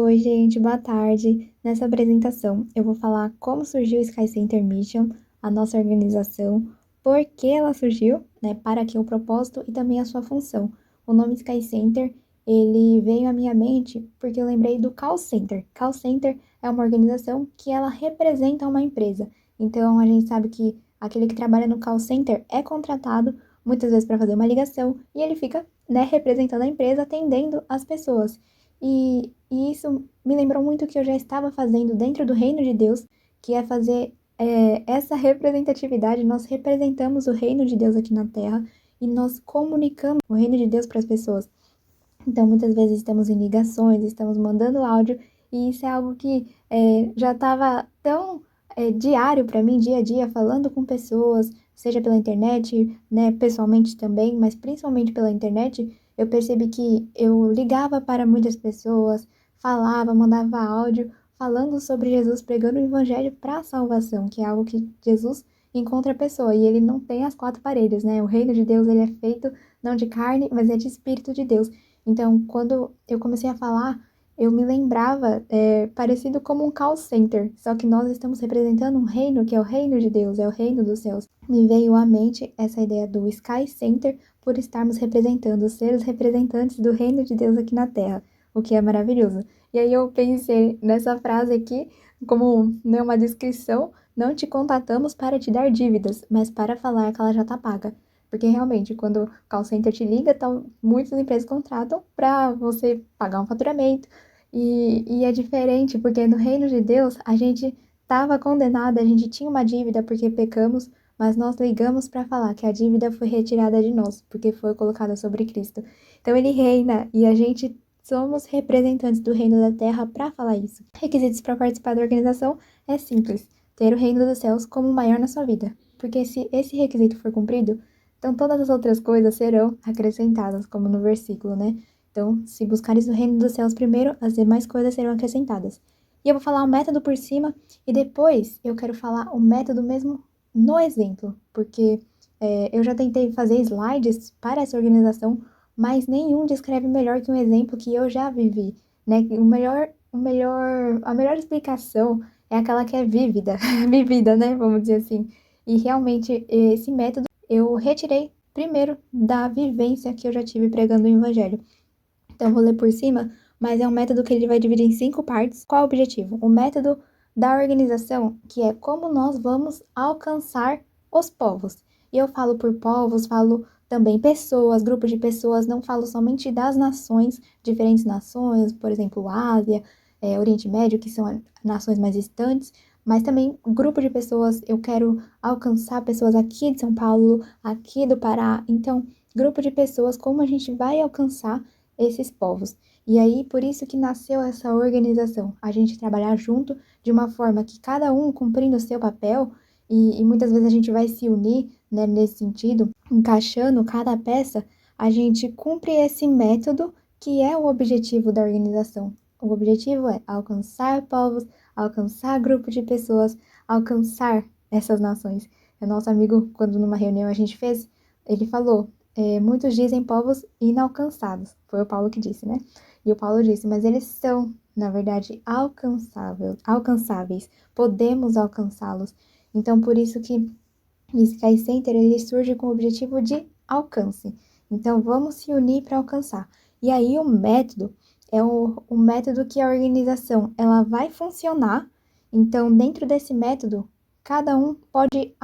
Oi, gente, boa tarde. Nessa apresentação, eu vou falar como surgiu o Sky Center Mission, a nossa organização, por que ela surgiu, né, para que o propósito e também a sua função. O nome Sky Center, ele veio à minha mente porque eu lembrei do Call Center. Call Center é uma organização que ela representa uma empresa. Então, a gente sabe que aquele que trabalha no Call Center é contratado muitas vezes para fazer uma ligação e ele fica, né, representando a empresa, atendendo as pessoas. E isso me lembrou muito o que eu já estava fazendo dentro do reino de Deus, que é fazer essa representatividade. Nós representamos o reino de Deus aqui na Terra e nós comunicamos o reino de Deus para as pessoas. Então, muitas vezes estamos em ligações, estamos mandando áudio, e isso é algo que já estava tão diário para mim, dia a dia, falando com pessoas, seja pela internet, né, pessoalmente também, mas principalmente pela internet. Eu percebi que eu ligava para muitas pessoas, falava, mandava áudio, falando sobre Jesus, pregando o evangelho para a salvação, que é algo que Jesus encontra a pessoa, e ele não tem as quatro paredes, né? O reino de Deus, ele é feito não de carne, mas é de Espírito de Deus. Então, quando eu comecei a falar, eu me lembrava, parecido como um call center, só que nós estamos representando um reino que é o reino de Deus, é o reino dos céus. Me veio à mente essa ideia do Sky Center por estarmos representando, ser os representantes do reino de Deus aqui na Terra, o que é maravilhoso. E aí eu pensei nessa frase aqui como, né, uma descrição: não te contatamos para te dar dívidas, mas para falar que ela já está paga. Porque realmente, quando o call center te liga, muitas empresas contratam para você pagar um faturamento. E é diferente, porque no reino de Deus a gente estava condenada, a gente tinha uma dívida porque pecamos, mas nós ligamos para falar que a dívida foi retirada de nós, porque foi colocada sobre Cristo. Então ele reina e a gente somos representantes do reino da terra para falar isso. Requisitos para participar da organização é simples: ter o reino dos céus como o maior na sua vida. Porque se esse requisito for cumprido, então todas as outras coisas serão acrescentadas, como no versículo, né? Então, se buscares o reino dos céus primeiro, as demais coisas serão acrescentadas. E eu vou falar o método por cima, e depois eu quero falar o método mesmo no exemplo, porque eu já tentei fazer slides para essa organização, mas nenhum descreve melhor que um exemplo que eu já vivi, né? A melhor explicação é aquela que é vívida, vivida, né? Vamos dizer assim. E realmente esse método eu retirei primeiro da vivência que eu já tive pregando o evangelho. Então, vou ler por cima, mas é um método que ele vai dividir em 5 partes. Qual é o objetivo? O método da organização, que é como nós vamos alcançar os povos. E eu falo por povos, falo também pessoas, grupos de pessoas, não falo somente das nações, diferentes nações, por exemplo, Ásia, Oriente Médio, que são nações mais distantes, mas também grupo de pessoas. Eu quero alcançar pessoas aqui de São Paulo, aqui do Pará. Então, grupo de pessoas, como a gente vai alcançar esses povos. E aí, por isso que nasceu essa organização, a gente trabalhar junto de uma forma que cada um cumprindo o seu papel, e muitas vezes a gente vai se unir, né, nesse sentido, encaixando cada peça, a gente cumpre esse método que é o objetivo da organização. O objetivo é alcançar povos, alcançar grupo de pessoas, alcançar essas nações. O nosso amigo, quando numa reunião a gente fez, ele falou: muitos dizem povos inalcançados. Foi o Paulo que disse, né? E o Paulo disse: mas eles são, na verdade, alcançáveis. Podemos alcançá-los. Então, por isso que o Sky Center, ele surge com o objetivo de alcance. Então, vamos se unir para alcançar. E aí, o método é o método que a organização ela vai funcionar. Então, dentro desse método, cada um pode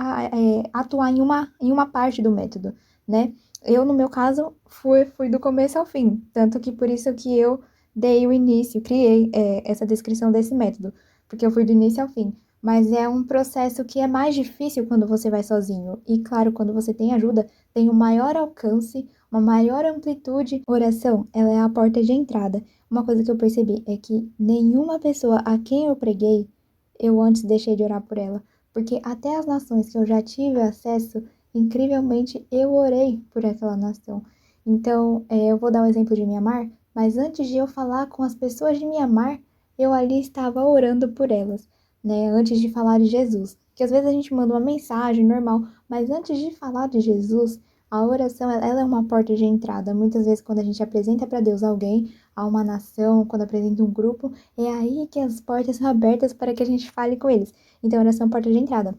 atuar em uma parte do método, né? Eu, no meu caso, fui do começo ao fim, tanto que por isso que eu dei o início, criei essa descrição desse método, porque eu fui do início ao fim. Mas é um processo que é mais difícil quando você vai sozinho. E claro, quando você tem ajuda, tem um maior alcance, uma maior amplitude. Oração, ela é a porta de entrada. Uma coisa que eu percebi é que nenhuma pessoa a quem eu preguei, eu antes deixei de orar por ela. Porque até as nações que eu já tive acesso, incrivelmente, eu orei por aquela nação. Então, eu vou dar o exemplo de Mianmar, mas antes de eu falar com as pessoas de Mianmar, eu ali estava orando por elas, né? Antes de falar de Jesus. Que às vezes a gente manda uma mensagem normal, mas antes de falar de Jesus, a oração, ela é uma porta de entrada. Muitas vezes, quando a gente apresenta para Deus alguém, a uma nação, quando apresenta um grupo, é aí que as portas são abertas para que a gente fale com eles. Então, oração é porta de entrada.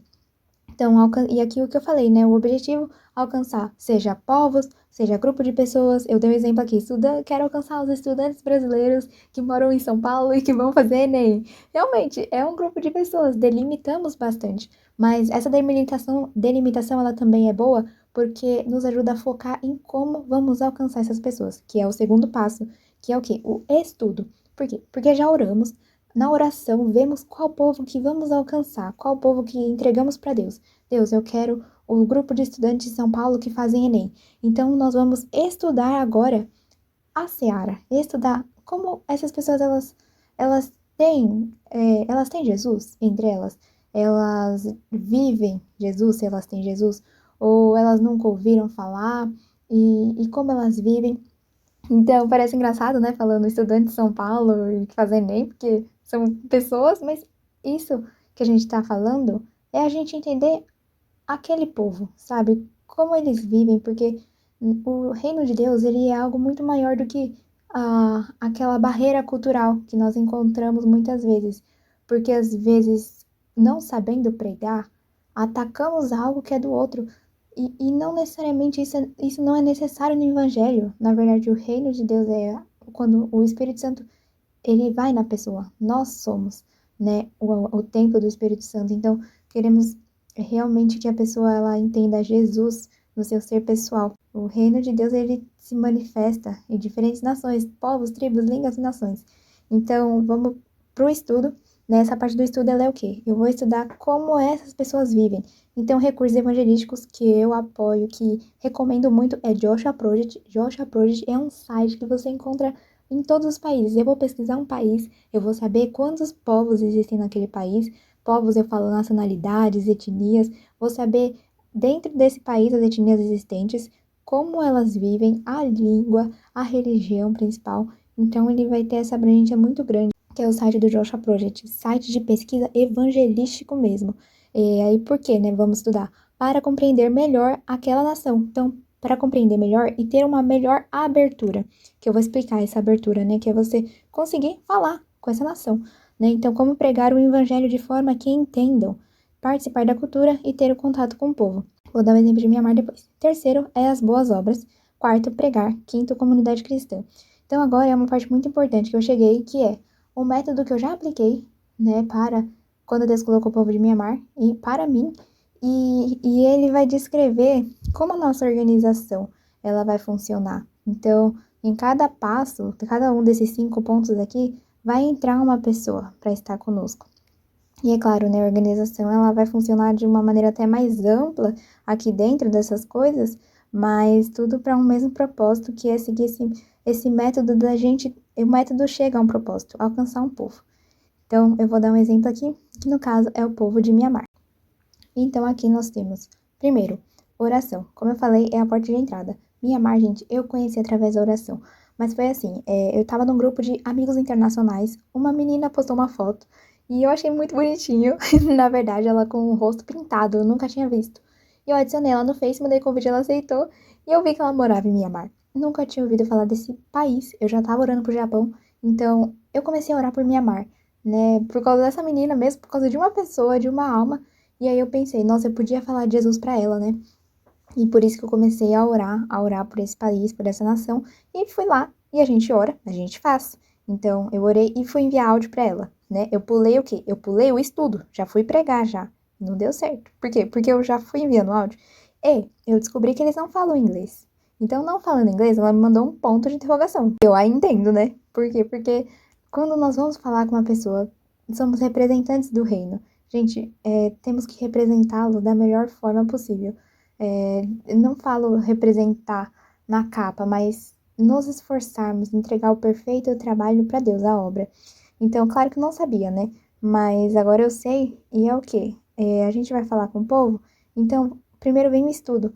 Então, e aqui o que eu falei, né? O objetivo, alcançar, seja povos, seja grupo de pessoas. Eu dei um exemplo aqui, quero alcançar os estudantes brasileiros que moram em São Paulo e que vão fazer Enem. Realmente, é um grupo de pessoas, delimitamos bastante. Mas essa delimitação, ela também é boa porque nos ajuda a focar em como vamos alcançar essas pessoas, que é o segundo passo, que é o quê? O estudo. Por quê? Porque já oramos, na oração, vemos qual povo que vamos alcançar, qual povo que entregamos para Deus. Deus, eu quero o grupo de estudantes de São Paulo que fazem Enem. Então, nós vamos estudar agora a Seara, estudar como essas pessoas, elas têm Jesus entre elas. Elas vivem Jesus, se elas têm Jesus, ou elas nunca ouviram falar, e como elas vivem. Então, parece engraçado, né? Falando estudante de São Paulo e fazer Enem, porque são pessoas, mas isso que a gente está falando é a gente entender aquele povo, sabe? Como eles vivem, porque o reino de Deus, ele é algo muito maior do que aquela barreira cultural que nós encontramos muitas vezes. Porque às vezes, não sabendo pregar, atacamos algo que é do outro. E não necessariamente isso não é necessário no Evangelho. Na verdade, o reino de Deus é quando o Espírito Santo ele vai na pessoa. Nós somos, né, o templo do Espírito Santo. Então, queremos realmente que a pessoa ela entenda Jesus no seu ser pessoal. O reino de Deus ele se manifesta em diferentes nações, povos, tribos, línguas e nações. Então, vamos pro estudo. Nessa parte do estudo ela é o quê? Eu vou estudar como essas pessoas vivem. Então, recursos evangelísticos que eu apoio, que recomendo muito, é Joshua Project. Joshua Project é um site que você encontra em todos os países. Eu vou pesquisar um país, eu vou saber quantos povos existem naquele país. Povos, eu falo nacionalidades, etnias. Vou saber, dentro desse país, as etnias existentes, como elas vivem, a língua, a religião principal. Então, ele vai ter essa abrangência muito grande, que é o site do Joshua Project, site de pesquisa evangelístico mesmo. E aí, por quê, né? Vamos estudar. Para compreender melhor aquela nação. Então, para compreender melhor e ter uma melhor abertura, que eu vou explicar essa abertura, né? Que é você conseguir falar com essa nação, né? Então, como pregar o evangelho de forma que entendam, participar da cultura e ter o contato com o povo. Vou dar um exemplo de Mianmar depois. Terceiro é as boas obras. Quarto, pregar. Quinto, comunidade cristã. Então, agora é uma parte muito importante que eu cheguei, que é o método que eu já apliquei, né, para quando Deus colocou o povo de Mianmar e para mim, e ele vai descrever como a nossa organização ela vai funcionar. Então, em cada passo, cada um desses 5 pontos aqui, vai entrar uma pessoa para estar conosco. E é claro, né, a organização ela vai funcionar de uma maneira até mais ampla aqui dentro dessas coisas, mas tudo para um mesmo propósito, que é seguir esse método da gente, o método chega a um propósito, alcançar um povo. Então, eu vou dar um exemplo aqui, que no caso é o povo de Mianmar. Então, aqui nós temos, primeiro, oração. Como eu falei, é a porta de entrada. Mianmar, gente, eu conheci através da oração. Mas foi assim, eu tava num grupo de amigos internacionais, uma menina postou uma foto, e eu achei muito bonitinho. Na verdade, ela com o rosto pintado, eu nunca tinha visto. E eu adicionei ela no Face, mandei convite, ela aceitou, e eu vi que ela morava em Mianmar. Nunca tinha ouvido falar desse país, eu já tava orando pro Japão, então eu comecei a orar por Mianmar, né, por causa dessa menina mesmo, por causa de uma pessoa, de uma alma, e aí eu pensei, nossa, eu podia falar de Jesus pra ela, né? E por isso que eu comecei a orar por esse país, por essa nação, e fui lá, e a gente ora, a gente faz. Então, eu orei e fui enviar áudio pra ela, né? Eu pulei o quê? Eu pulei o estudo, já fui pregar já. Não deu certo. Por quê? Porque eu já fui enviando áudio. E eu descobri que eles não falam inglês. Então, não falando inglês, ela me mandou um ponto de interrogação. Eu a entendo, né? Por quê? Porque quando nós vamos falar com uma pessoa, somos representantes do reino. Gente, temos que representá-lo da melhor forma possível. Eu não falo representar na capa, mas nos esforçarmos, entregar o perfeito trabalho para Deus, a obra. Então, claro que eu não sabia, né? Mas agora eu sei, e é o quê? A gente vai falar com o povo, então, primeiro vem o estudo.